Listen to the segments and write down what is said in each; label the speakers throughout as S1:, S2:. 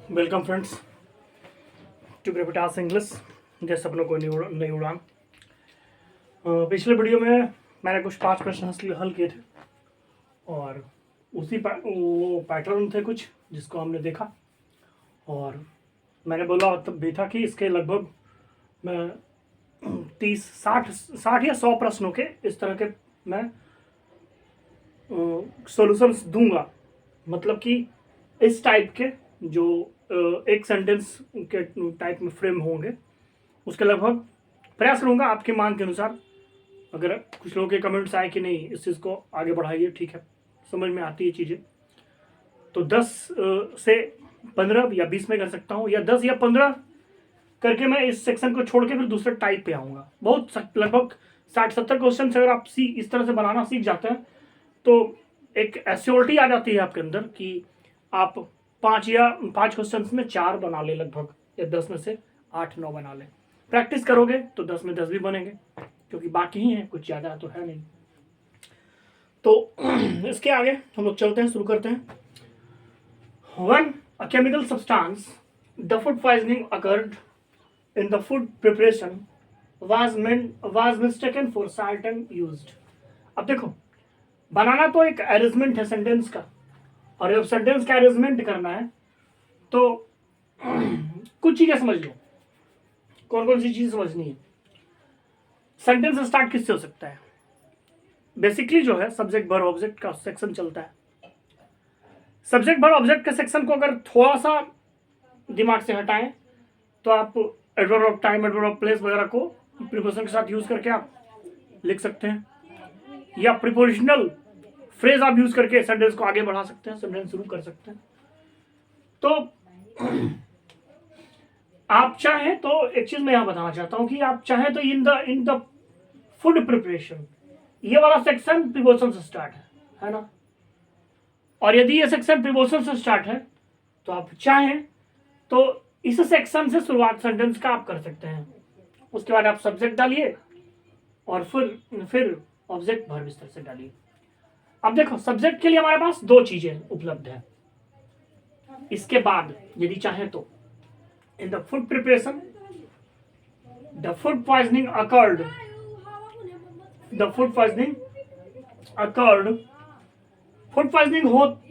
S1: Welcome friends to Gravitas English. जैसे सपनों को नई उड़ान। पिछले वीडियो में मैंने कुछ 5 प्रश्न हल किए थे और उसी वो पैटर्न थे कुछ जिसको हमने देखा, और मैंने बोला तब भी था कि इसके लगभग मैं 30-60 या 100 प्रश्नों के इस तरह के मैं सॉल्यूशंस दूंगा। मतलब कि इस टाइप के जो एक सेंटेंस के टाइप में फ्रेम होंगे, उसके लगभग प्रयास करूंगा आपके मांग के अनुसार। अगर कुछ लोगों के कमेंट्स आए कि नहीं इस चीज़ को आगे बढ़ाइए, ठीक है, समझ में आती है चीज़ें, तो 10 से 15 या 20 में कर सकता हूँ, या 10 या 15 करके मैं इस सेक्शन को छोड़ के फिर दूसरे टाइप पे आऊँगा। बहुत लगभग 60-70 क्वेश्चन अगर आप इस तरह से बनाना सीख जाते हैं तो एक एश्योरिटी आ जाती है आपके अंदर कि आप 5 क्वेश्चन में 4 बना ले लगभग, या 10 में से 8-9 बना ले। प्रैक्टिस करोगे तो 10 में 10 भी बनेंगे, क्योंकि बाकी ही है, कुछ ज़्यादा तो है नहीं। तो इसके आगे हम लोग चलते हैं, शुरू करते हैं। When a chemical substance, the food poisoning occurred in the food preparation was mistaken for salt and used। अब देखो, बनाना तो एक अरेंजमेंट है सेंटेंस का, और जब सेंटेंस का अरेंजमेंट करना है तो कुछ चीजें समझ लो। कौन कौन सी चीज समझनी है? सेंटेंस स्टार्ट किससे हो सकता है? बेसिकली जो है सब्जेक्ट वर्ब ऑब्जेक्ट का सेक्शन चलता है। सब्जेक्ट वर्ब ऑब्जेक्ट के सेक्शन को अगर थोड़ा सा दिमाग से हटाएं तो आप adverb of time, adverb of place वगैरह को प्रीपोजिशन के साथ यूज करके आप लिख सकते हैं, या प्रीपोजिशनल फ्रेज आप यूज करके सेंटेंस को आगे बढ़ा सकते हैं, सेंटेंस शुरू कर सकते हैं। तो आप चाहें तो एक चीज मैं यहां बताना चाहता हूं कि आप चाहें तो इन द फूड प्रिपरेशन, ये वाला सेक्शन प्रीपोजिशन से स्टार्ट है ना, और यदि ये सेक्शन प्रीपोजिशन से स्टार्ट है तो आप चाहें तो इस सेक्शन से शुरुआत सेंटेंस का आप कर सकते हैं। उसके बाद आप सब्जेक्ट डालिए और फिर ऑब्जेक्ट वर्ब इस तरह से डालिए। अब देखो, सब्जेक्ट के लिए हमारे पास 2 चीजें उपलब्ध है। इसके बाद यदि चाहे तो in the food preparation the food poisoning occurred food poisoning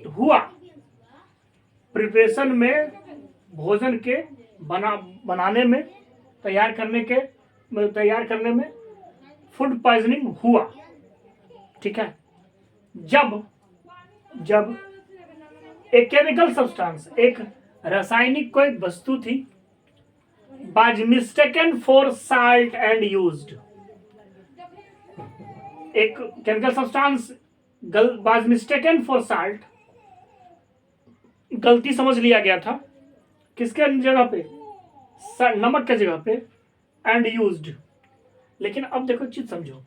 S1: हुआ प्रिपरेशन में, भोजन के बनाने में, तैयार करने में फूड पॉइजनिंग हुआ, ठीक है। जब एक केमिकल सब्सटेंस, एक रासायनिक कोई वस्तु थी, was mistaken for salt and used। एक chemical substance was mistaken for salt, गलती समझ लिया गया था किसके जगह पे? नमक के जगह पे, एंड यूज्ड। लेकिन अब देखो चीज समझो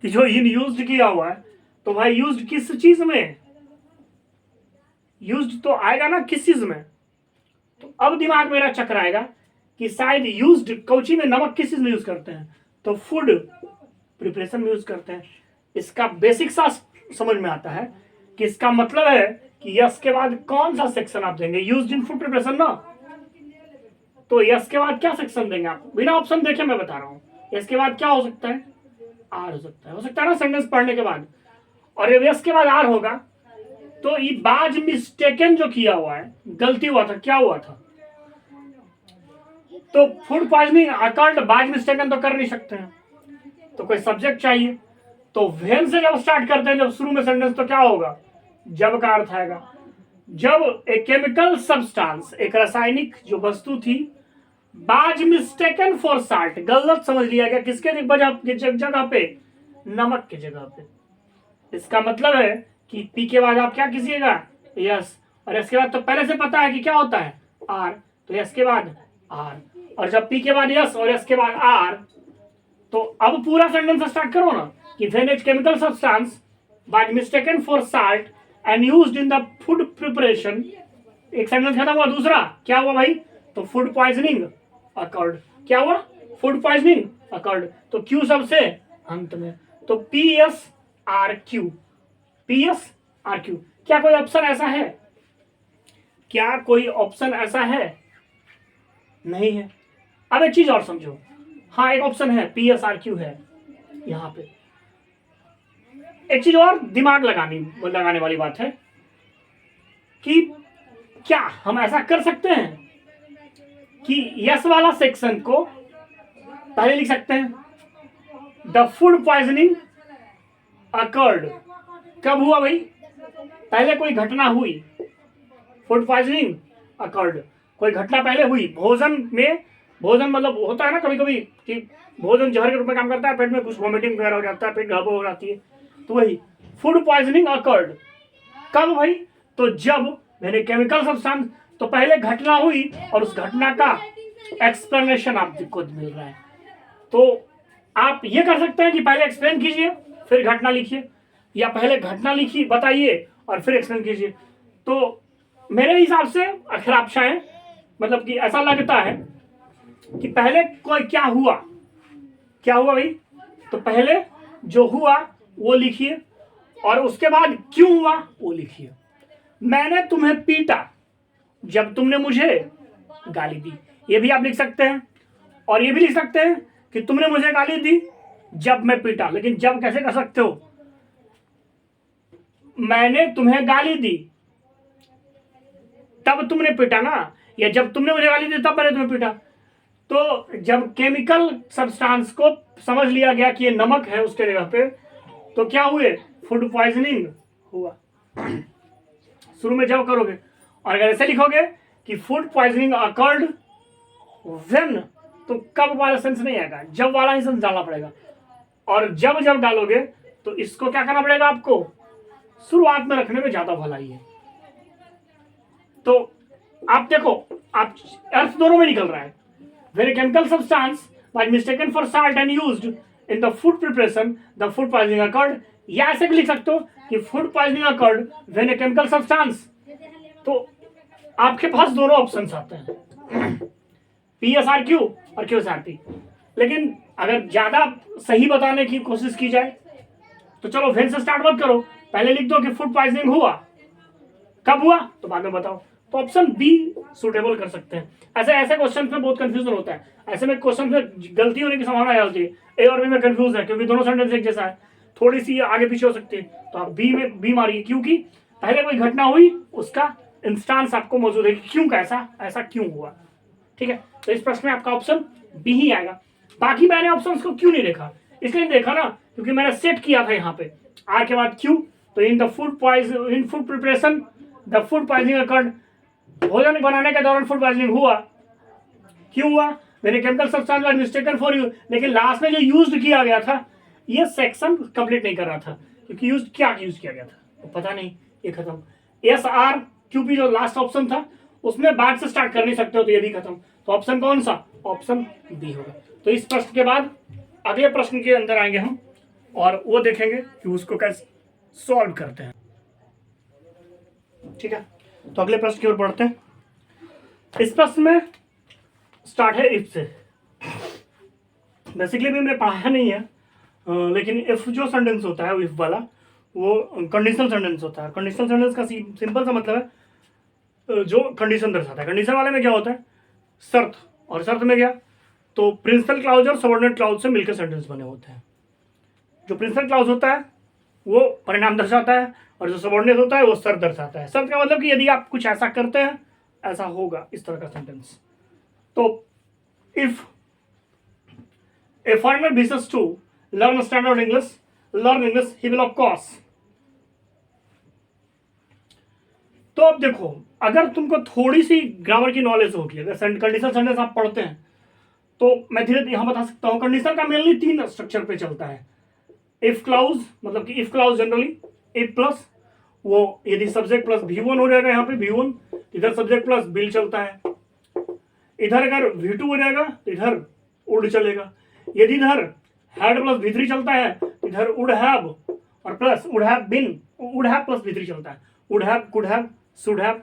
S1: कि जो इन यूज्ड किया हुआ है, तो भाई यूज्ड किस चीज में? यूज्ड तो आएगा ना किस चीज में? तो अब दिमाग मेरा चकराएगा कि शायद यूज्ड कौची में, नमक किस चीज में यूज करते हैं? तो फूड प्रिपरेशन में यूज करते हैं। इसका बेसिक सा समझ में आता है कि इसका मतलब है कि यस के बाद कौन सा सेक्शन आप देंगे? यूज्ड इन फूड प्रिपरेशन ना, तो यस के बाद क्या सेक्शन देंगे आप? बिना ऑप्शन देखे मैं बता रहा हूं। यस के बाद क्या हो सकता है? आर हो सकता है ना सेंटेंस पढ़ने के बाद। और जब यस के बाद आर होगा तो ये बाज मिस्टेकन जो किया हुआ है, गलती हुआ था, क्या हुआ था? तो फूड पॉइजनिंग अकर्ड, बाज मिस्टेकन तो कर नहीं सकते हैं, तो कोई सब्जेक्ट चाहिए। तो व्हेन से जब स्टार्ट करते हैं, जब शुरू में सेंटेंस, तो क्या होगा? जब का अर्थ आएगा। जब एक केमिकल सब्सटेंस, एक रासायनिक जो वस्तु थी, बाज मिस्टेकन फॉर साल्ट, गलत समझ लिया गया किसके जगह पे? नमक की जगह पे। इसका मतलब है कि पी के बाद आप क्या कीजिएगा? यस, और इसके बाद तो पहले से पता है कि क्या होता है? आर, तो यस के बाद आर, और जब पी के बाद यस और यस के बाद आर, तो अब पूरा सेंटेंस स्टार्ट करो ना कि when a chemical substance by mistaken for salt and used in the food preparation. एक सेंटेंस खत्म हुआ, दूसरा क्या हुआ भाई? तो फूड पॉइजनिंग अकर्ड। क्या हुआ? Food poisoning occurred. तो क्यू सबसे अंत में, तो P S R Q, P S R Q. क्या कोई ऑप्शन ऐसा है क्या कोई ऑप्शन ऐसा है? नहीं है। अब एक चीज और समझो, हाँ एक ऑप्शन है, PSRQ है यहाँ पे। एक चीज और दिमाग लगाने वाली बात है कि क्या हम ऐसा कर सकते हैं कि यस वाला सेक्शन को पहले लिख सकते हैं, द फूड पॉइजनिंग अकर्ड। कब हुआ भाई? पहले कोई घटना हुई, फूड पॉइजनिंग अकर्ड, कोई घटना पहले हुई भोजन में। भोजन मतलब होता है ना कभी कभी कि भोजन जहर के रूप में काम करता है, पेट में कुछ वॉमिटिंग वगैरह हो जाता है, पेट गड़बड़ हो जाती है, तो वही फूड पॉइजनिंग अकर्ड। कब भाई? तो जब मैंने केमिकल सब्सटेंस, तो पहले घटना हुई और उस घटना का एक्सप्लेनेशन आपको मिल रहा है। तो आप ये कर सकते हैं कि पहले एक्सप्लेन कीजिए फिर घटना लिखिए, या पहले घटना लिखिए बताइए और फिर एक्सप्लेन कीजिए। तो मेरे हिसाब से अक्षरांश है, मतलब कि ऐसा लगता है कि पहले कोई क्या हुआ भाई, तो पहले जो हुआ वो लिखिए और उसके बाद क्यों हुआ वो लिखिए। मैंने तुम्हें पीटा जब तुमने मुझे गाली दी, ये भी आप लिख सकते हैं। और ये भी लिख सकते हैं कि तुमने मुझे गाली दी जब मैं पीटा। लेकिन जब कैसे कर सकते हो? मैंने तुम्हें गाली दी तब तुमने पीटा ना, या जब तुमने मुझे गाली दी तब मैंने तुम्हें पीटा। तो जब केमिकल सब्सटेंस को समझ लिया गया कि ये नमक है उसके जगह पे, तो क्या हुए? फूड पॉइजनिंग हुआ। शुरू में जब करोगे, और अगर ऐसे लिखोगे कि फूड पॉइजनिंग अकर्ड व्हेन, तो कब वाला सेंस नहीं आएगा, जब वाला ही सेंस डालना पड़ेगा। और जब जब डालोगे तो इसको क्या करना पड़ेगा आपको? शुरुआत में रखने में ज्यादा भलाई है। तो आप देखो, आप अर्थ दोनों में निकल रहा है। When a chemical substance was mistaken for salt and used in the food preparation, the food poisoning occurred. या ऐसे भी लिख सकते हो कि food poisoning occurred when a chemical substance। तो आपके पास दोनों ऑप्शंस आते हैं, PSRQ और QSRP। लेकिन अगर ज्यादा सही बताने की कोशिश की जाए तो चलो वेन से स्टार्ट मत करो, पहले लिख दो कि फूड पॉइजनिंग हुआ। कब हुआ तो बाद में बताओ। तो ऑप्शन बी सुटेबल कर सकते हैं। ऐसे क्वेश्चन में बहुत कंफ्यूजन होता है, ऐसे में क्वेश्चन में गलती होने की संभावना है होती है। ए और बी में कंफ्यूज है क्योंकि दोनों सेंटेंस एक जैसा है, थोड़ी सी आगे पीछे हो सकती है। तो आप बी मारिए, क्योंकि पहले कोई घटना हुई उसका इंस्टांस आपको मौजूद है, क्यों कैसा ऐसा क्यों हुआ। ठीक है, तो इस प्रश्न में आपका ऑप्शन बी ही आएगा। बाकी मैंने ऑप्शन को क्यों नहीं देखा, इसलिए देखा ना क्योंकि मैंने सेट किया था यहाँ पे आर के बाद क्यों। तो इन food preparation the food poisoning occurred, भोजन बनाने के दौरान फूड पॉइजनिंग हुआ। क्यों हुआ? मैंने chemical substance was mistaken for you, लेकिन लास्ट में जो यूज्ड किया गया था ये सेक्शन कंप्लीट नहीं कर रहा था क्योंकि यूज किया गया था तो पता नहीं, ये खत्म। SRQP जो लास्ट ऑप्शन था उसमें बाद से स्टार्ट कर नहीं सकते हो, तो ये भी खत्म। तो ऑप्शन कौन सा? ऑप्शन बी होगा। तो इस प्रश्न के बाद अगले प्रश्न के अंदर आएंगे हम और वो देखेंगे कि उसको कैसे सॉल्व करते हैं। ठीक है, तो अगले प्रश्न की ओर बढ़ते हैं। इस प्रश्न में स्टार्ट है इफ से। बेसिकली भी मैंने पढ़ाया नहीं है, लेकिन इफ जो सेंटेंस होता है इफ वाला वो कंडीशनल सेंटेंस होता है। कंडीशनल सेंटेंस का सिंपल सा मतलब है जो कंडीशन दर्शाता है। कंडीशन वाले में क्या होता है? शर्त, और शर्त में क्या? तो प्रिंसिपल क्लाउज और सबऑर्डिनेट क्लाउज से मिलकर सेंटेंस बने होते हैं। जो प्रिंसिपल क्लाउज होता है वो परिणाम दर्शाता है और जो सबऑर्डिनेट होता है वो शर्त दर्शाता है। शर्त का मतलब कि यदि आप कुछ ऐसा करते हैं ऐसा होगा, इस तरह का सेंटेंस। तो if a foreigner wishes to learn standard English, he will of course. तो अब देखो, अगर तुमको थोड़ी सी ग्रामर की नॉलेज होगी, अगर कंडीशनल सेंटेंस आप पढ़ते हैं तो मैं धीरे यहां बता सकता हूं। कंडीशनल का मेनली 3 स्ट्रक्चर पे चलता है। इफ क्लाउज, मतलब कि if clause generally if plus वो यदि सब्जेक्ट प्लस V1 हो जाएगा, यहाँ पे V1, इधर सब्जेक्ट प्लस बिल चलता है। इधर अगर V2 हो जाएगा तो इधर उड चलेगा। यदि इधर हैड प्लस V3 चलता है तो इधर वुड हैव और plus would have been, would have plus V3 चलता है। Would have, could have, should have,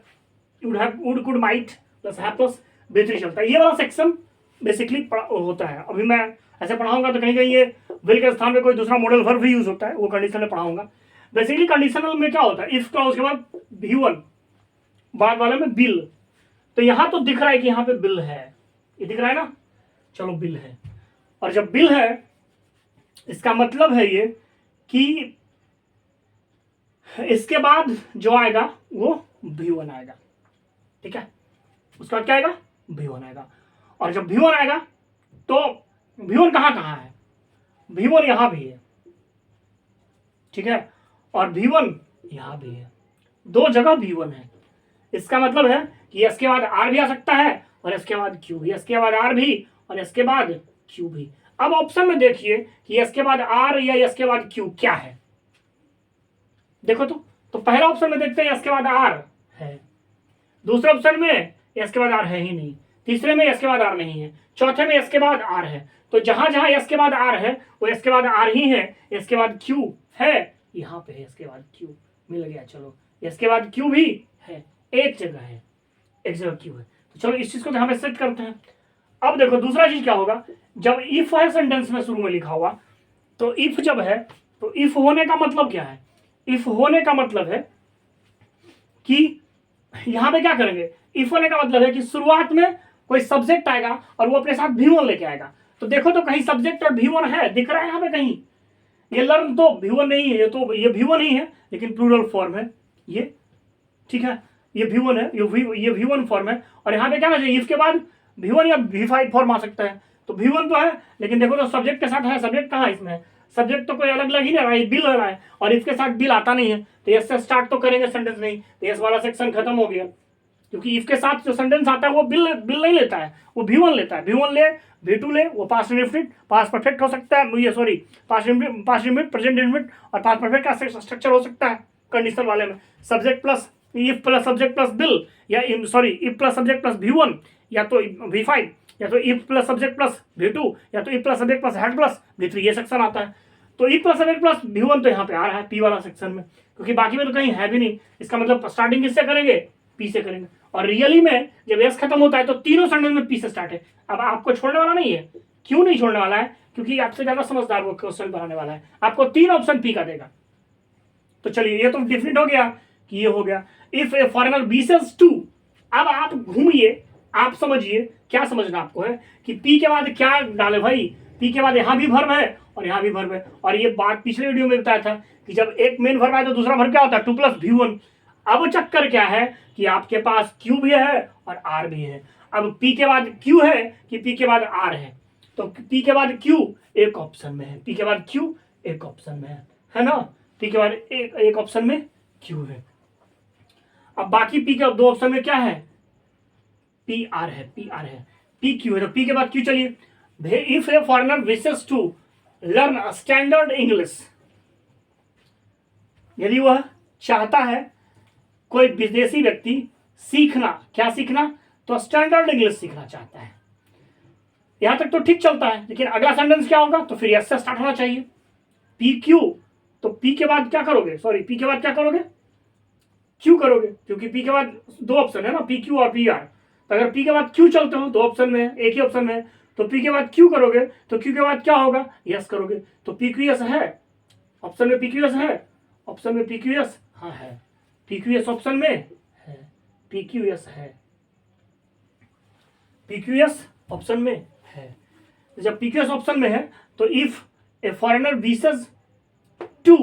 S1: would could might plus have plus V3 चलता है। ये वाला सेक्शन बेसिकली होता है। अभी मैं ऐसे पढ़ाऊंगा तो कहीं कहीं ये विल के स्थान पे कोई दूसरा मॉडल वर्ब भी यूज होता है, वो कंडीशनल में पढ़ाऊंगा। बेसिकली कंडीशनल में क्या होता है? इफ क्लाउज के बाद V1 बाद वाले में बिल। तो यहां तो दिख रहा है कि यहां पे बिल है, ये दिख रहा है ना, चलो बिल है। और जब बिल है इसका मतलब है ये कि इसके बाद जो आएगा वो V1 आएगा, ठीक है। उसके बाद क्या आएगा, V1 आएगा। और जब V1 आएगा तो V1 कहां कहां है, V1 यहां भी है, ठीक है, और V1 यहां भी है, दो जगह V1 है। इसका मतलब है कि इसके बाद R भी आ सकता है और इसके बाद Q भी, इसके बाद R भी और इसके बाद Q भी। अब ऑप्शन में देखिए कि इसके बाद R या इसके बाद Q क्या है, देखो तो पहला ऑप्शन में देखते हैं इसके बाद R है, दूसरे ऑप्शन में इसके बाद R है ही नहीं, तीसरे में इसके बाद R नहीं है, चौथे में इसके बाद R है। तो जहां जहां इसके बाद R है वो इसके बाद R ही है, इसके बाद Q है, यहां पे है इसके बाद Q, मिल गया। चलो इसके बाद Q भी है, एक जगह है, एक जगह Q है। तो चलो इस चीज को यहां पे सेट करते हैं। अब देखो दूसरा चीज क्या होगा, जब इफ है सेंटेंस में शुरू में लिखा हुआ, तो इफ जब है तो इफ होने का मतलब क्या है, इफ होने का मतलब है कि यहां पे क्या करेंगे, इफ होने का मतलब है कि शुरुआत में कोई सब्जेक्ट आएगा और वो अपने साथ V1 लेके आएगा। तो देखो तो कहीं सब्जेक्ट और V1 है, दिख रहा है यहां पे कहीं, ये लर्न तो V1 नहीं है, ये तो ये V1 ही है लेकिन प्लूरल फॉर्म है ये, ठीक है, ये V1 है, ये V1 फॉर्म है। और यहाँ पे क्या ना चाहिए, इफ के बाद V1 या V5 फॉर्म आ सकता है। तो V1 तो है लेकिन देखो तो सब्जेक्ट के साथ है, सब्जेक्ट कहाँ है इसमें, सब्जेक्ट तो कोई अलग अलग ही नहीं रहा है, बिल हो रहा है और इसके साथ बिल आता नहीं है। तो इससे स्टार्ट तो करेंगे सेंटेंस नहीं, तो इस वाला सेक्शन खत्म हो गया, क्योंकि इफ के साथ जो सेंटेंस आता है वो बिल नहीं लेता है, वो V1 लेता है। V1 ले, V2 ले, वो पास्ट इंडेफिनिट, पास्ट परफेक्ट हो सकता है, ये sorry past indefinite, present indefinite और पास्ट परफेक्ट का स्ट्रक्चर हो सकता है कंडीशनल वाले में, subject plus if plus subject plus will, या sorry if plus subject plus V1, या तो V5, या तो if plus subject plus V2, या तो if plus subject plus head plus V3, ये सेक्शन आता है। तो if plus subject plus V1 तो यहाँ पे आ रहा है P वाला सेक्शन में, क्योंकि बाकी में तो कहीं है भी नहीं। इसका मतलब स्टार्टिंग किससे करेंगे, P से करेंगे। और रियली में जब एस खत्म होता है तो तीनों सेंटेंस में P से स्टार्ट है। अब आपको छोड़ने वाला नहीं है, क्यों नहीं छोड़ने वाला है, क्योंकि आपसे ज्यादा समझदार वो क्वेश्चन बनाने वाला है, आपको 3 ऑप्शन P का देगा। तो चलिए ये तो डिफरेंट हो गया कि ये हो गया इफ ए फॉरेनर विसेस टू। अब आप घूमिए, आप समझिए क्या समझना आपको है कि P के बाद क्या डाले भाई, P के बाद यहां भी वर्ब है और यहां भी वर्ब है। और ये बात पिछले वीडियो में बताया था कि जब एक मेन वर्ब आए तो दूसरा वर्ब क्या होता है, 2 + V1। अब चक्कर क्या है कि आपके पास Q भी है और R भी है। अब P के बाद Q है कि P के बाद R है, तो P के बाद Q एक ऑप्शन में है, P के बाद Q एक ऑप्शन में है ना, P के बाद एक ऑप्शन में Q है। अब बाकी P के 2 ऑप्शन में क्या है, PR है, PR है, PQ है। तो P के बाद Q, चलिए if a foreigner wishes to learn standard English, यदि वह चाहता है कोई विदेशी व्यक्ति सीखना, क्या सीखना, तो स्टैंडर्ड इंग्लिश सीखना चाहता है। यहां तक तो ठीक चलता है, लेकिन अगला सेंटेंस क्या होगा, तो फिर एस से स्टार्ट होना चाहिए, PQ। तो P के बाद क्या करोगे, सॉरी P के बाद क्या करोगे, Q करोगे, क्योंकि P के बाद 2 ऑप्शन है ना, PQ और PR। तो अगर P के बाद Q चलते हो 2 ऑप्शन में, एक ही ऑप्शन में, तो P के बाद Q करोगे, तो Q के बाद क्या होगा, यस करोगे। तो PQS है, ऑप्शन में PQS है, ऑप्शन में PQS हाँ है, PQS ऑप्शन में है, PQS है, PQS ऑप्शन में है। जब PQS ऑप्शन में है तो if a foreigner wishes to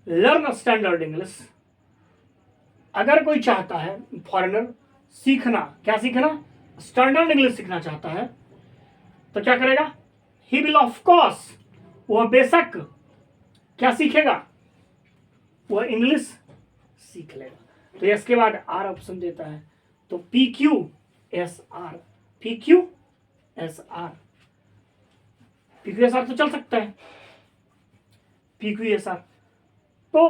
S1: learn standard English, अगर कोई चाहता है फॉरेनर सीखना, क्या सीखना, स्टैंडर्ड इंग्लिश सीखना चाहता है, तो क्या करेगा, ही विल ऑफ कोर्स, वह बेशक क्या सीखेगा, वह इंग्लिश सीख लेगा। तो इसके बाद R ऑप्शन देता है, तो PQSR, PQSR, PQSR तो चल सकता है, PQSR। तो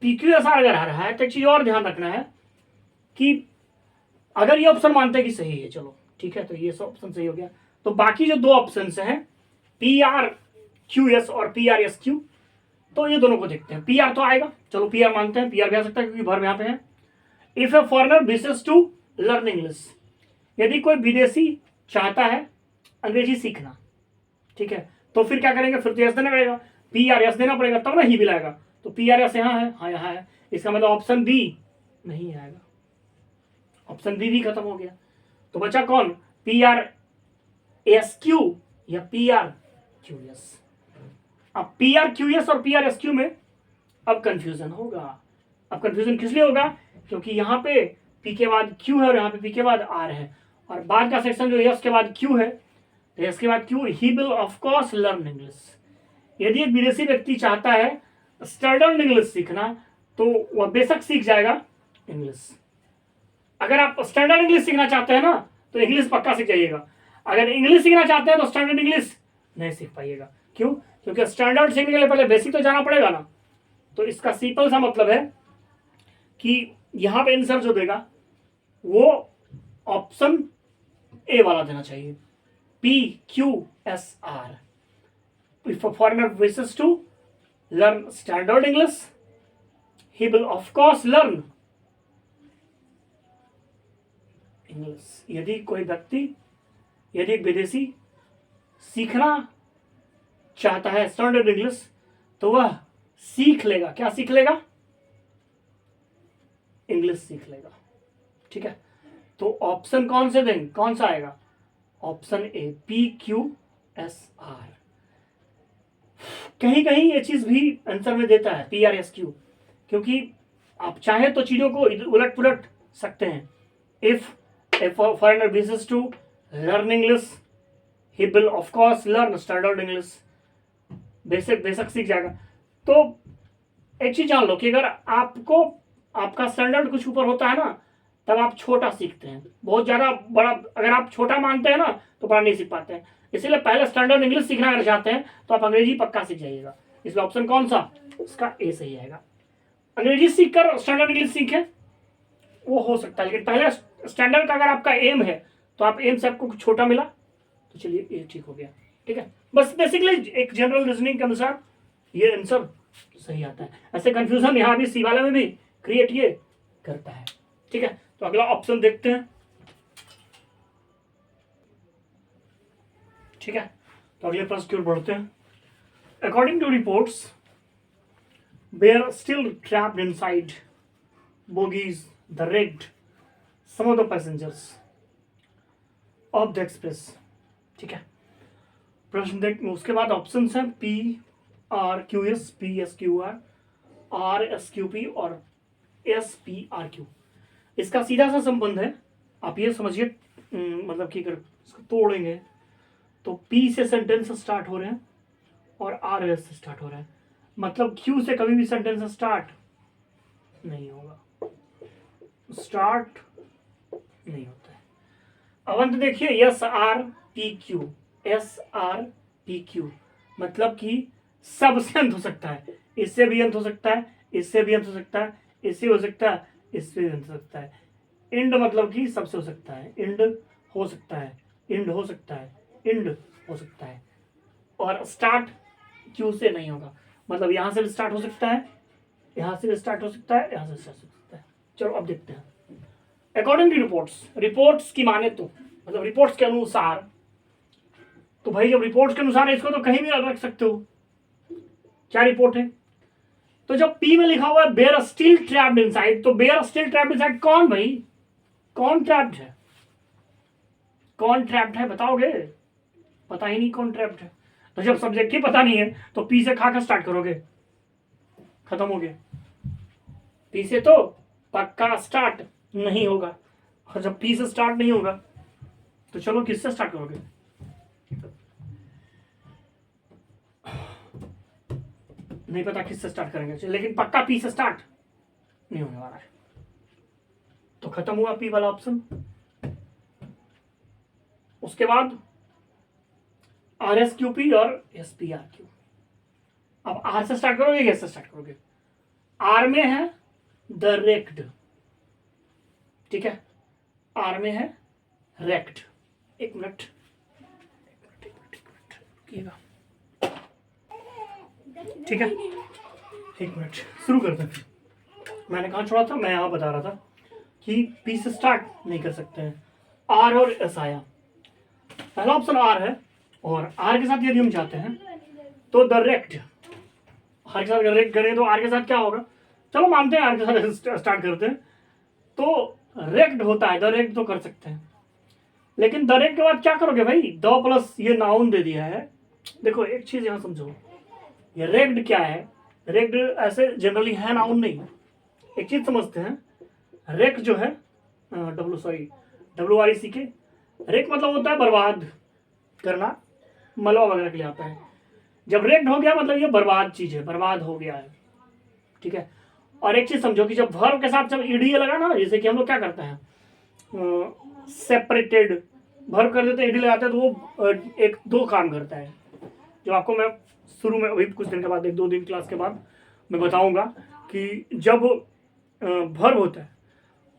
S1: PQSR अगर आ रहा है तो एक चीज और ध्यान रखना है कि अगर ये ऑप्शन मानते हैं कि सही है, चलो ठीक है, तो ये सब ऑप्शन सही हो गया। तो बाकी जो 2 ऑप्शन हैं PRQS और PRSQ, तो ये दोनों को देखते हैं। PR तो आएगा, चलो PR मानते हैं, PR भी आ सकता है क्योंकि वर्ब यहाँ पे है। If a foreigner wishes to learn English, यदि कोई विदेशी चाहता है अंग्रेजी सीखना, ठीक है, तो फिर क्या करेंगे, फिर तो यस देना पड़ेगा, PRS देना पड़ेगा, तब ना ही भी लाएगा। तो PRS यहाँ है, हाँ यहाँ है, इसका मतलब ऑप्शन बी नहीं आएगा, ऑप्शन बी भी खत्म हो गया। तो बचा कौन, पी आर एस क्यू या पी आर क्यू एस। अब पी आर क्यू एस और पी आर एस क्यू में अब कंफ्यूजन होगा। अब कंफ्यूजन किस लिए होगा, क्योंकि यहाँ पे पी के बाद क्यू है और यहाँ पे पी के बाद आर है, और बाद का सेक्शन जो एस के बाद क्यू है, तो एस के बाद Q, he will of course learn English. यदि एक विदेशी व्यक्ति चाहता है स्टैंडर्ड इंग्लिश सीखना, तो वह बेशक सीख जाएगा इंग्लिश। अगर आप स्टैंडर्ड इंग्लिश सीखना चाहते हैं ना, तो इंग्लिश पक्का सीख जाइएगा। अगर इंग्लिश सीखना चाहते हैं तो स्टैंडर्ड इंग्लिश नहीं सीख पाइएगा। क्यों, क्योंकि स्टैंडर्ड सीखने के लिए पहले बेसिक तो जाना पड़ेगा ना। तो इसका सिंपल सा मतलब है कि यहां पे आंसर जो देगा वो ऑप्शन ए वाला देना चाहिए, PQSR। If a foreigner wishes to learn standard English, he will of course learn English। यदि कोई व्यक्ति, यदि एक विदेशी सीखना चाहता है स्टैंडर्ड इंग्लिश, तो वह सीख लेगा। क्या सीख लेगा, इंग्लिश सीख लेगा। ठीक है, तो ऑप्शन कौन से देंगे, कौन सा आएगा, ऑप्शन ए, PQSR। कहीं कहीं ये चीज भी आंसर में देता है PRSQ, क्योंकि आप चाहे तो चीजों को उलट पुलट सकते हैं। If a foreigner wishes to learn English, he will of course learn standard English. बेशक सीख जाएगा। तो एक चीज जान लो कि अगर आपको आपका स्टैंडर्ड कुछ ऊपर होता है ना, तब आप छोटा सीखते हैं। बहुत ज्यादा बड़ा अगर आप छोटा मानते हैं ना, तो बड़ा नहीं सीख पाते हैं। इसीलिए पहले स्टैंडर्ड इंग्लिश सीखना अगर चाहते हैं तो आप अंग्रेजी पक्का सीख जाइएगा। इसलिए ऑप्शन कौन सा, उसका ए सही आएगा। अंग्रेजी सीखकर स्टैंडर्ड इंग्लिश सीखें, वो हो सकता है, लेकिन पहले स्टैंडर्ड का अगर आपका एम है, तो आप एम से आपको कुछ छोटा मिला, तो चलिए ये ठीक हो गया। ठीक है, बस बेसिकली एक जनरल रीजनिंग के अनुसार ये आंसर सही आता है। ऐसे कंफ्यूजन यहाँ भी सी वाले में भी क्रिएट ये करता है। ठीक है, तो अगला ऑप्शन देखते हैं। ठीक है, तो अगले प्रश्न की ओर बढ़ते हैं। According to reports, bear still trapped inside bogies the wrecked some of the passengers of the express। ठीक है, प्रश्न देख, उसके बाद ऑप्शन है PRQS, PSQR, RSQP और SPRQ। इसका सीधा सा संबंध है, आप ये समझिए, मतलब कि अगर इसको तोड़ेंगे तो P से सेंटेंस स्टार्ट हो रहे हैं और RS से स्टार्ट हो रहे हैं, मतलब Q से कभी भी सेंटेंस स्टार्ट नहीं होगा, स्टार्ट नहीं होता है। अब अंत देखिए, SRPQ, SRPQ मतलब कि सबसे अंत हो सकता है, इससे भी अंत हो सकता है, इससे भी अंत हो सकता है, इससे हो सकता है, इससे भी अंत हो सकता है। इंड मतलब कि सबसे हो सकता है, इंड हो सकता है, इंड हो सकता है, इंड हो सकता है। और स्टार्ट क्यू से नहीं होगा, मतलब यहां से भी स्टार्ट हो सकता है, यहां से भी स्टार्ट हो सकता है, यहां से स्टार्ट हो सकता है। चलो अब देखते हैं। अकॉर्डिंग टू रिपोर्ट्स, रिपोर्ट्स की माने तो मतलब रिपोर्ट्स के अनुसार, तो भाई जब रिपोर्ट्स के अनुसार है, इसको तो कहीं भी रख सकते हो। क्या रिपोर्ट है, तो जब पी में लिखा हुआ है बेयर स्टिल ट्रैप्ड इनसाइड, तो बेयर स्टिल ट्रैप्ड इनसाइड कौन, भाई कौन ट्रैप्ड है, कौन ट्रैप्ड है बताओगे, पता ही नहीं कौन ट्रैप्ड है। तो जब सब्जेक्ट ही पता नहीं है, तो पी से खा कर स्टार्ट करोगे, खत्म हो गया। पी से तो पक्का स्टार्ट नहीं होगा, और जब पी से स्टार्ट नहीं होगा, तो चलो किससे स्टार्ट करोगे, नहीं पता किससे स्टार्ट करेंगे, लेकिन पक्का पी से स्टार्ट नहीं होने वाला है। तो खत्म हुआ पी वाला ऑप्शन। उसके बाद RSQP और SPRQ। अब आर से स्टार्ट करोगे, एस से स्टार्ट करोगे। आर में है द रेक्ड, ठीक है, आर में है रेक्ड। एक मिनट रुकिएगा, ठीक है, एक मिनट शुरू करते हैं। मैंने कहाँ छोड़ा था, मैं यहाँ बता रहा था कि पी से स्टार्ट नहीं कर सकते हैं। आर और एस आया, पहला ऑप्शन आर है, और आर के साथ यदि हम जाते हैं तो द रेक्ड, आर के साथ रेक्ट करें तो आर के साथ क्या होगा, चलो मानते हैं आर के साथ स्टार्ट करते हैं, तो रेक्ड होता है, द रेक्ड तो कर सकते हैं, लेकिन द रेक्ड के बाद क्या करोगे भाई, द प्लस ये नाउन दे दिया है। देखो एक चीज यहां समझो, ये रेक्ड क्या है, रेक्ड ऐसे जनरली है नाउन नहीं। एक चीज समझते हैं, रेक जो है WREC के, रेक मतलब होता है बर्बाद करना, मलबा वगैरह के लिए आता है। जब रेक्ड हो गया मतलब ये बर्बाद चीज है, बर्बाद हो गया है, ठीक है। और एक चीज समझो कि जब वर्ब के साथ जब ईडी लगा ना, जैसे कि हम लोग क्या करते हैं, सेपरेटेड वर्ब कर देते हैं, ईडी लगाते हैं, तो वो एक दो काम करता है, जो आपको मैं शुरू में अभी कुछ दिन के बाद, 1-2 दिन क्लास के बाद मैं बताऊंगा कि जब वर्ब होता है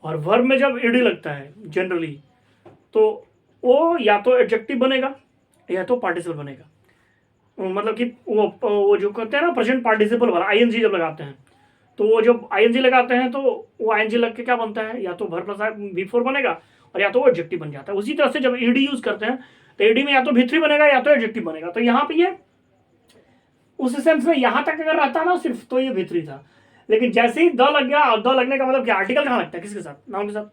S1: और वर्ब में जब ईडी लगता है जनरली, तो वो या तो एडजेक्टिव बनेगा या तो पार्टिसिपल बनेगा। मतलब कि वो जो कहते हैं ना प्रेजेंट पार्टिसिपल वाला आईएनजी जब लगाते हैं, तो वो जब आईएनजी लगाते हैं तो वो आईएनजी लग के क्या बनता है, या तो वर्ब प्लस V4 बनेगा और या तो वो एडजेक्टिव बन जाता है। उसी तरह से जब ईडी यूज करते हैं तो ईडी में या तो V3 बनेगा या तो एडजेक्टिव बनेगा। तो यहाँ पे ये उस सेंस में यहाँ तक अगर रहता ना सिर्फ, तो ये V3 था, लेकिन जैसे ही द लग गया, और द लगने का मतलब क्या, आर्टिकल कहाँ लगता है, किसके साथ, नाउन के साथ,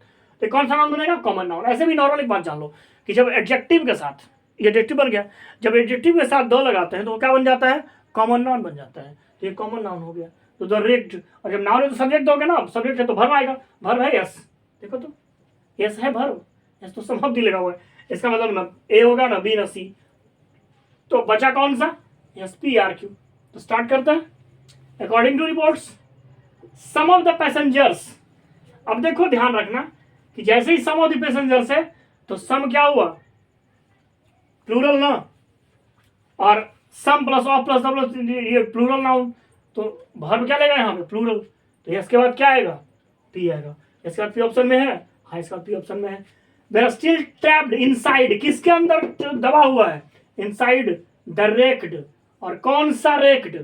S1: तो कौन सा नाउन बनेगा, कॉमन नाउन। ऐसे भी नॉर्मल एक बात जान लो कि जब एडजेक्टिव के साथ, ये एडजेक्टिव बन गया, जब एडजेक्टिव के साथ द लगाते हैं तो वो क्या बन जाता है, कॉमन नाउन बन जाता है। तो ये कॉमन नाउन हो गया। तो द रेक्ड, और जब नाउन है तो सब्जेक्ट दोगे ना, सब्जेक्ट है तो वर्ब आएगा, वर्ब है यस, देखो तो यस है वर्ब, यस तो समाप्ति लगा हुआ है, इसका मतलब ना ए होगा ना बी ना सी, तो बचा कौन सा, SPRQ। तो स्टार्ट करते हैं। According to reports some of the passengers, अब देखो ध्यान रखना कि जैसे ही सम ऑफ द पैसेंजर्स है तो सम क्या हुआ, प्लूरल ना, और some plus of plus the plus ये प्लूरल नाउन, तो वर्ब क्या लेगा यहाँ पे, प्लूरल। तो इसके बाद क्या आएगा, पी आएगा। इसके बाद पी ऑप्शन में है, हाँ इसका पी ऑप्शन में है। There are still trapped inside, किसके अंदर दबा हुआ है, इनसाइड द रेक्ड। और कौन सा रेक्ड,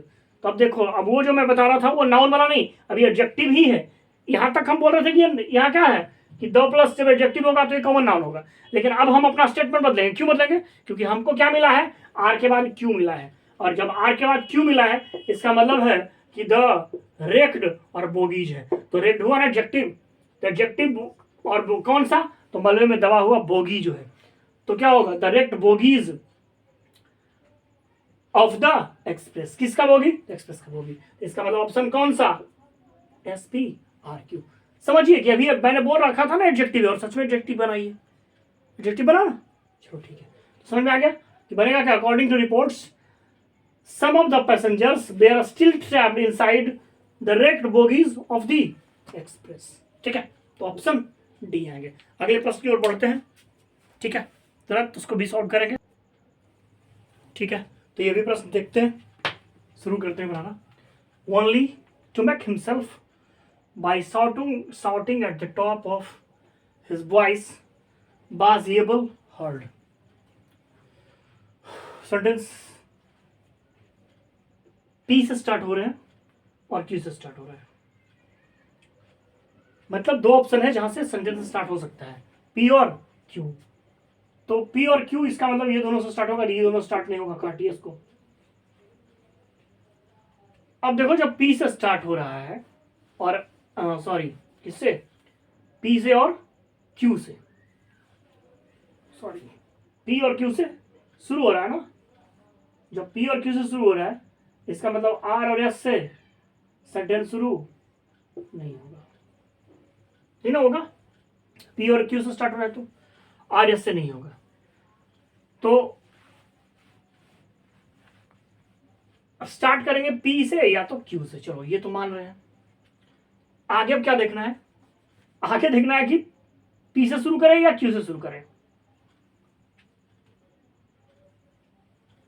S1: तो अब देखो, अब वो जो मैं बता रहा था वो नाउन वाला नहीं, अभी एडजेक्टिव ही है। यहां तक हम बोल रहे थे कि यहाँ क्या है कि द प्लस जब एडजेक्टिव होगा तो ये कॉमन नाउन होगा, लेकिन अब हम अपना स्टेटमेंट बदलेंगे। क्यों बदलेंगे, क्योंकि हमको क्या मिला है, आर के बाद क्यू मिला है, और जब आर के बाद क्यू मिला है इसका मतलब है कि द रेक्ड और बोगीज है। तो रेक्ड हुआ ना एडजेक्टिव, तो एडजेक्टिव और कौन सा, तो मलबे में दबा हुआ बोगी जो है, तो क्या होगा, the wrecked bogies of the express. किसका बोगी, एक्सप्रेस का बोगी। इसका मतलब ऑप्शन कौन सा, SPRQ। समझिए कि अभी मैंने बोल रखा था ना एडजेक्टिव, और सच में एडजेक्टिव बनाइए, एडजेक्टिव बना ना, चलो ठीक है। तो समझ में आ गया कि बनेगा क्या, according to reports some of the passengers they are still trapped inside the wrecked bogies of the express. ठीक है, तो ऑप्शन डी आएंगे। अगले प्रश्न की ओर बढ़ते हैं, ठीक है, जरा उसको भी सॉल्व करेंगे। ठीक है, तो ये भी प्रश्न देखते हैं, शुरू करते हैं बनाना। Only to make himself by shouting at the top of his voice was able heard। Sentence P से स्टार्ट हो रहे हैं और क्यू से स्टार्ट हो रहे हैं, मतलब दो ऑप्शन है जहां से सेंटेंस स्टार्ट हो सकता है, पी और क्यू। तो पी और क्यू इसका मतलब ये दोनों से स्टार्ट होगा, ये दोनों स्टार्ट नहीं होगा, काटिए इसको। अब देखो जब पी से स्टार्ट हो रहा है और सॉरी किससे, पी से और क्यू से, सॉरी पी और क्यू से शुरू हो रहा है ना, जब पी और क्यू से शुरू हो रहा है इसका मतलब आर और एस से सेंटेंस शुरू नहीं होगा, नहीं ना होगा, पी और क्यू से स्टार्ट हो रहा है तो आर एस से नहीं होगा। तो स्टार्ट करेंगे पी से या तो क्यू से, चलो ये तो मान रहे हैं। आगे अब क्या देखना है, आगे देखना है कि पी से शुरू करें या क्यू से शुरू करें।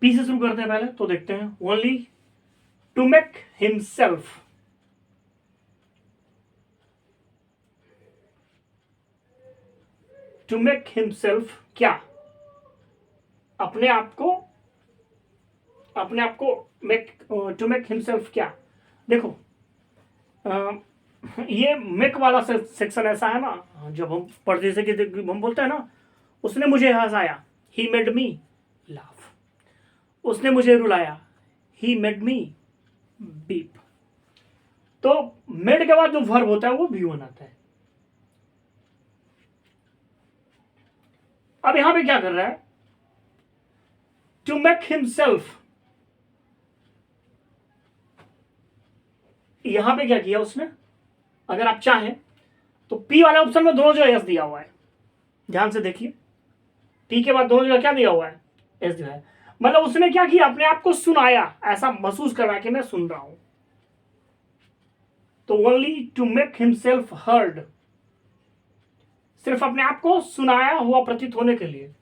S1: पी से शुरू करते हैं पहले, तो देखते हैं only to make himself, to make himself क्या, अपने आप को मेक, टू मेक हिमसेल्फ क्या। देखो ये मेक वाला सेक्शन ऐसा है ना, जब हम पढ़ते से कि हम बोलते हैं ना, उसने मुझे हंसाया, ही मेड मी लाफ, उसने मुझे रुलाया, ही मेड मी बीप। तो मेड के बाद जो वर्ब होता है वो भी होना आता है, अब यहां पे क्या कर रहा है, टू मेक हिमसेल्फ, यहां पे क्या किया उसने, अगर आप चाहें तो पी वाले ऑप्शन में दोनों जगह एस दिया हुआ है, ध्यान से देखिए, पी के बाद दोनों जगह क्या दिया हुआ है, एस दिया है। मतलब उसने क्या किया, अपने आप को सुनाया, ऐसा महसूस करवा कि मैं सुन रहा हूं। तो only to make himself heard, सिर्फ अपने आप को सुनाया हुआ प्रतीत होने के लिए,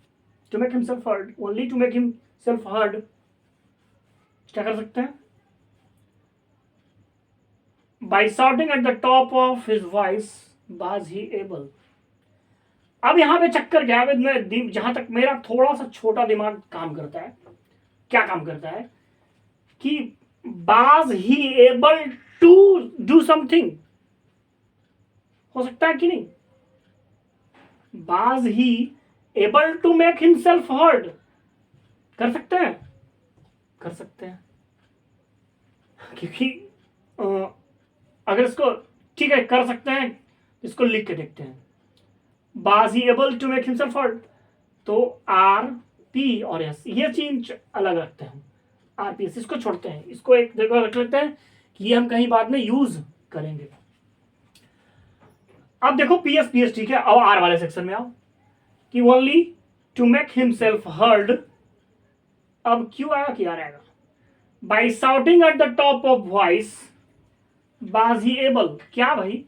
S1: to make himself heard, only to make himself heard, क्या कर सकते हैं, by shouting at the top of his voice was he able. अब यहां पे चक्कर क्या है, मैं जहां तक मेरा थोड़ा सा छोटा दिमाग काम करता है, क्या काम करता है कि was he able to do something, हो सकता है कि नहीं, was he able to make himself heard, कर सकते हैं, कर सकते हैं, क्योंकि अगर इसको, ठीक है कर सकते हैं, इसको लिख के देखते हैं, was he able to make himself heard, तो आर पी और एस ये चीज अलग रखते हैं, आर पी एस इसको छोड़ते हैं, इसको एक जगह रख लेते हैं कि ये हम कहीं बाद में यूज करेंगे। अब देखो पी एस ठीक है, अब आर वाले सेक्शन में आओ कि only to make himself heard, अब क्यों आएगा, क्या आएगा, by shouting at the top of voice was he able, क्या भाई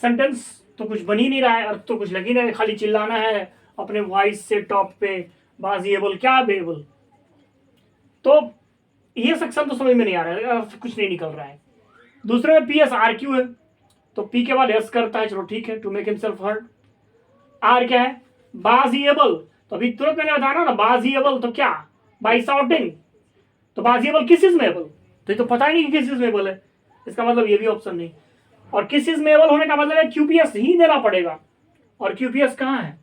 S1: सेंटेंस तो कुछ बन ही नहीं रहा है, अर्थ तो कुछ लग ही नहीं रहा, खाली चिल्लाना है अपने वॉइस से टॉप पे, वाज ही एबल, क्या एबल, तो ये सेक्शन तो समझ में नहीं आ रहा है, अर्थ कुछ नहीं निकल रहा है। दूसरे में पी एस आर क्यू है, तो पी के बाद एस करता है, चलो ठीक है, to make himself heard, R क्या है, वाज ही एबल, तो अभी तुरंत मैंने बताया ना, वाज ही एबल तो क्या, बाई शाउटिंग, तो वाज ही एबल किस चीज में एबल, तो ये तो पता ही नहीं कि किस चीज में एबल है, इसका मतलब ये भी ऑप्शन नहीं, और किस चीज में एबल होने का मतलब है क्यूपीएस ही देना पड़ेगा, और क्यूपीएस कहां है,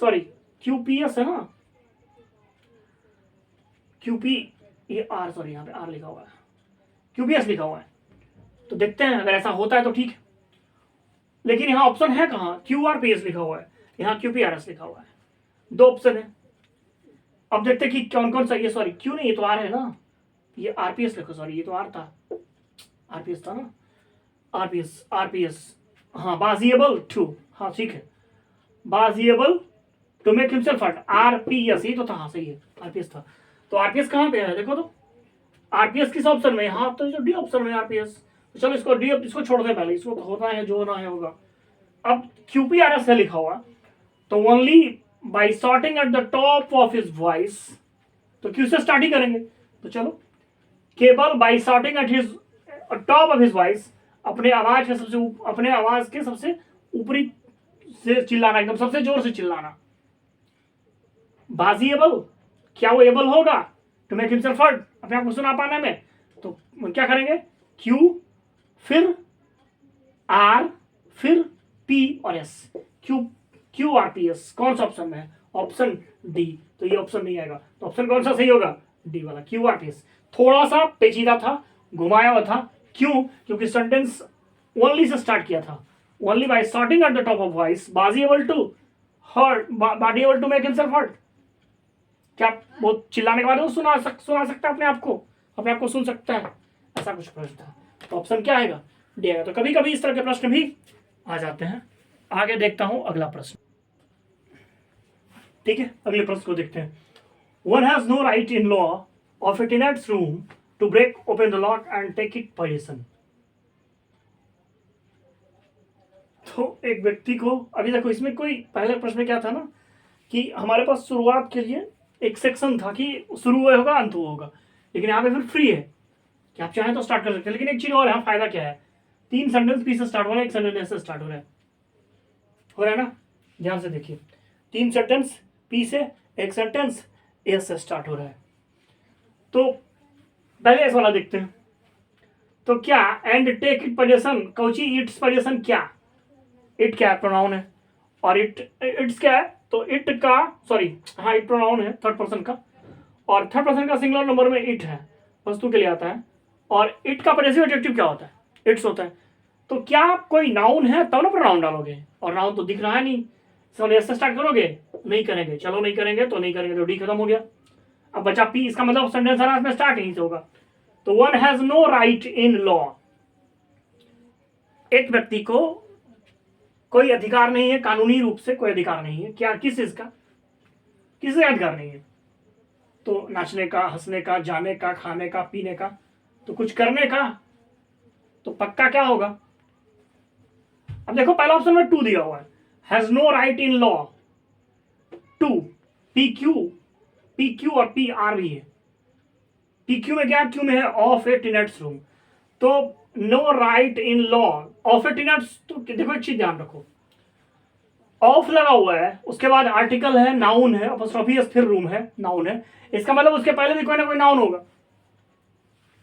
S1: सॉरी क्यूपीएस है ना, क्यूपी, ये आर, सॉरी यहां पे आर लिखा हुआ है, क्यूपीएस लिखा हुआ है, तो देखते हैं अगर ऐसा होता है तो ठीक है, लेकिन यहां ऑप्शन है कहां, क्यू आर पी एस लिखा हुआ है, यहां क्यू पी आर एस लिखा हुआ है, दो ऑप्शन है। अब देखते हैं कि कौन कौन सा, ये सॉरी क्यू नहीं, ये तो आर है ना, ये आरपीएस लिखो, सॉरी ये तो आर था, आरपीएस था ना, आरपीएस आरपीएस, हाँ बाजिएबल टू, हाँ ठीक है, be able to make himself heard, RPS, ये तो था, हाँ सही है, आरपीएस था, तो आरपीएस कहां पे है देखो, तो आरपीएस किस ऑप्शन में, हाँ तो जो डी ऑप्शन में आरपीएस, तो चलो इसको डी, इसको छोड़ दे पहले, इसको तो होता है जो होना है होगा। अब क्यूपीआरएस है लिखा हुआ, तो only by shouting at the top of his voice, तो क्यू से स्टार्ट ही करेंगे, तो चलो केवल by shouting at his top of his voice, अपने आवाज के सबसे अपने आवाज के सबसे ऊपरी से चिल्लाना, एकदम सबसे जोर से चिल्लाना, बाजी एबल, क्या वो एबल होगा टू मेक हिमसेल्फ हर्ड, अपने आप को सुना पाने में, तो क्या करेंगे, क्यू फिर आर फिर पी और S, Q Q R P S, कौन सा ऑप्शन में है, ऑप्शन डी, तो ये ऑप्शन नहीं आएगा, तो ऑप्शन कौन सा सही होगा, डी वाला क्यू आर पी एस। थोड़ा सा पेचीदा था, घुमाया हुआ था, क्यों, क्योंकि सेंटेंस ओनली से स्टार्ट किया था, only by starting at the top of voice be able to heard, body able to make himself heard, क्या वो चिल्लाने के बाद वो सुना सकता है अपने आप को सुन सकता है, ऐसा कुछ प्रश्न था, तो ऑप्शन क्या आएगा, डी आएगा। तो कभी कभी इस तरह के प्रश्न भी आ जाते हैं। आगे देखता हूं अगला प्रश्न, ठीक है, अगले प्रश्न को देखते हैं। One has no right in law of a tenant's room to break open the lock and take it possession, तो एक व्यक्ति को, अभी देखो इसमें कोई पहले प्रश्न में क्या था ना कि हमारे पास शुरुआत के लिए एक सेक्शन था कि शुरू होगा अंत होगा, लेकिन यहाँ पे फिर फ्री है कि आप चाहें तो स्टार्ट कर सकते हैं, लेकिन एक चीज और यहाँ फायदा क्या है, 3 सेंटेंस पी से स्टार्ट हो रहा है, एक सेंटेंस एस से स्टार्ट हो रहा है ना, ध्यान से देखिए, 3 सेंटेंस पी से, एक सेंटेंस एस से स्टार्ट हो रहा है। तो पहले एस वाला देखते हैं, तो क्या एंड टेक इट पोजेशन, कौची इट्स पोजेशन, क्या इट क्या है, प्रोनाउन है, और इट्स क्या है, तो इट का, सॉरी हाँ इट प्रोनाउन है थर्ड पर्सन का, और थर्ड पर्सन का सिंगुलर नंबर में इट है, वस्तु के लिए आता है, और इट का पॉजेसिव एडजेक्टिव क्या होता है, इट्स होता है, तो क्या कोई नाउन है तब ना प्रोनाउन डालोगे, और नाउन तो दिख रहा है नहीं, समझ से स्टार्ट करोगे, नहीं करेंगे, चलो नहीं करेंगे तो नहीं करेंगे, तो डी खत्म हो गया। अब बचा पी, इसका मतलब सेंटेंस आराम में स्टार्ट यहीं से होगा। तो one has no right in law, एक व्यक्ति को कोई अधिकार नहीं है, कानूनी रूप से कोई अधिकार नहीं है, क्या, किस चीज का, किसी का अधिकार नहीं है। तो नाचने का, हंसने का, जाने का, खाने का, पीने का, तो कुछ करने का, तो पक्का क्या होगा। अब देखो पहला ऑप्शन में टू दिया हुआ है, has no right in law to, P Q और पी आर भी है। पी क्यू में क्या, क्यू में है ऑफ ए टेनेंट्स रूम, तो no right in law of a tenant's. तो देखो एक चीज ध्यान रखो, ऑफ लगा हुआ है, उसके बाद आर्टिकल है, नाउन है, अपॉस्ट्रोफी फिर रूम है, नाउन है, इसका मतलब उसके पहले भी कोई ना कोई नाउन होगा,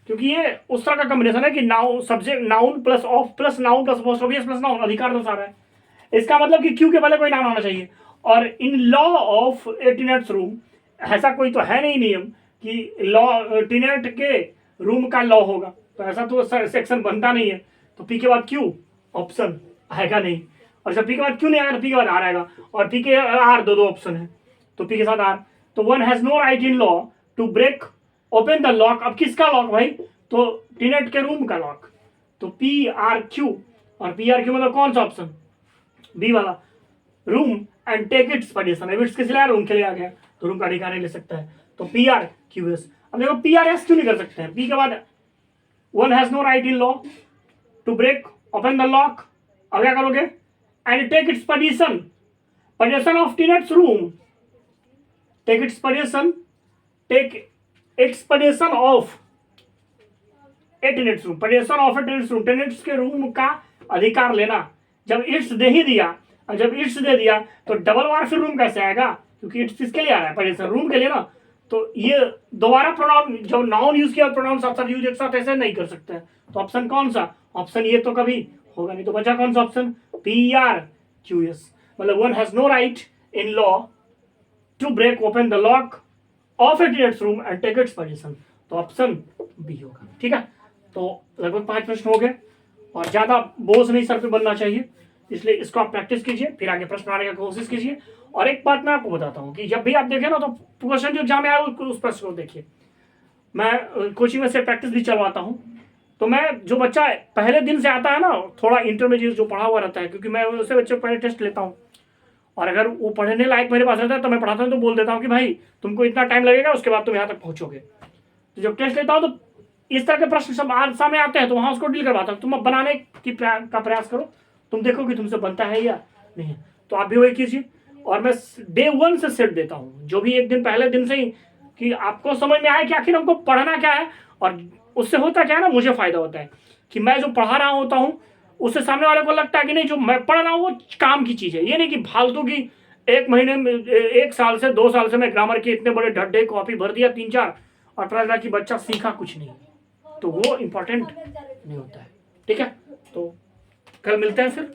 S1: क्योंकि ये उस तरह का कॉम्बिनेशन है कि noun, subject, noun plus of plus noun plus apostrophe plus noun, अधिकार दर्शा रहा है। इसका मतलब कि क्यू के पहले कोई नाउन आना चाहिए। और इन law of a tenant's room, ऐसा कोई तो है नहीं नियम कि लॉ टेनेंट के रूम का लॉ होगा, तो ऐसा तो सेक्शन बनता नहीं है। तो पी के बाद क्यू ऑप्शन आएगा नहीं, और जब पी के बाद क्यू नहीं आएगा तो पी के बाद आर आएगा, और पी के आर दो ऑप्शन है, तो पी के साथ आर। तो one has no right in law to break open the lock. अब किसका लॉक भाई, तो टेनेंट के रूम का लॉक, तो पी आर क्यू, और पी आर क्यू मतलब कौन सा ऑप्शन, बी वाला, room and take its permission. अब इट्स किस लिए, रूम के लिए आ गया, तो रूम का अधिकार ले सकता है, तो पी आर क्यू एस। अब देखो पी आर एस क्यों नहीं कर सकते हैं, पी के बाद one has no right in law to break open the lock, अब क्या करोगे, and take its permission, permission of tenant's room, take its permission, take its permission of a tenant's room, permission of a tenant's room, tenant's के room का अधिकार लेना। जब it's they ही दिया, और जब इट्स दे दिया तो डबल बार फिर रूम कैसे आएगा, क्योंकि इट्स किसके लिए आ रहा है, परमिशन रूम के लिए ना। तो ये दोबारा प्रोनाउन, जब नाउन यूज किया प्रोनाउन साथ साथ यूज एक साथ ऐसे नहीं कर सकते हैं। तो ऑप्शन कौन सा, ऑप्शन ये तो कभी होगा नहीं, तो बचा कौन सा option, P R Q S. मतलब one has no right in law to break open the lock of a tenant's room and take its permission, तो ऑप्शन बी होगा। ठीक है, तो लगभग 5 प्रश्न हो गए, और ज्यादा बोझ नहीं सर पे बनना चाहिए, इसलिए इसको आप प्रैक्टिस कीजिए, फिर आगे प्रश्न बनाने की कोशिश कीजिए। और एक बात मैं आपको बताता हूँ कि जब भी आप देखें ना, तो क्वेश्चन जो एग्जाम में आया उस प्रश्न को देखिए। मैं कोचिंग में से प्रैक्टिस भी चलवाता हूँ, तो मैं जो बच्चा पहले दिन से आता है ना, थोड़ा इंटरमीडिएट जो पढ़ा हुआ रहता है, क्योंकि मैं उससे बच्चे को पहले टेस्ट लेता हूँ, और अगर वो पढ़ने लायक मेरे पास रहता है तो मैं पढ़ाता हूँ, तो बोल देता हूँ कि भाई तुमको इतना टाइम लगेगा, उसके बाद तुम यहाँ तक पहुँचोगे। तो जब टेस्ट लेता हूँ तो इस तरह के प्रश्न सब सामने आते हैं, तो वहाँ उसको डील करवाता हूँ, तुम अब बनाने का प्रयास करो, तुम देखो कि तुमसे बनता है या नहीं। तो आप भी वही कीजिए, और मैं डे 1 से सेट देता हूँ, जो भी एक दिन पहले दिन से ही, कि आपको समझ में आए कि आखिर हमको पढ़ना क्या है। और उससे होता क्या है ना, मुझे फायदा होता है कि मैं जो पढ़ा रहा होता हूँ उससे सामने वाले को लगता है कि नहीं, जो मैं पढ़ रहा हूँ वो काम की चीज़ है, ये नहीं कि फालतू की 1 महीने में, 1 साल से 2 साल से मैं ग्रामर के इतने बड़े ढड्ढे कॉपी भर दिया 3-4, और पता लगा कि बच्चा सीखा कुछ नहीं, तो वो इम्पोर्टेंट नहीं होता है। ठीक है, तो कल मिलते हैं फिर।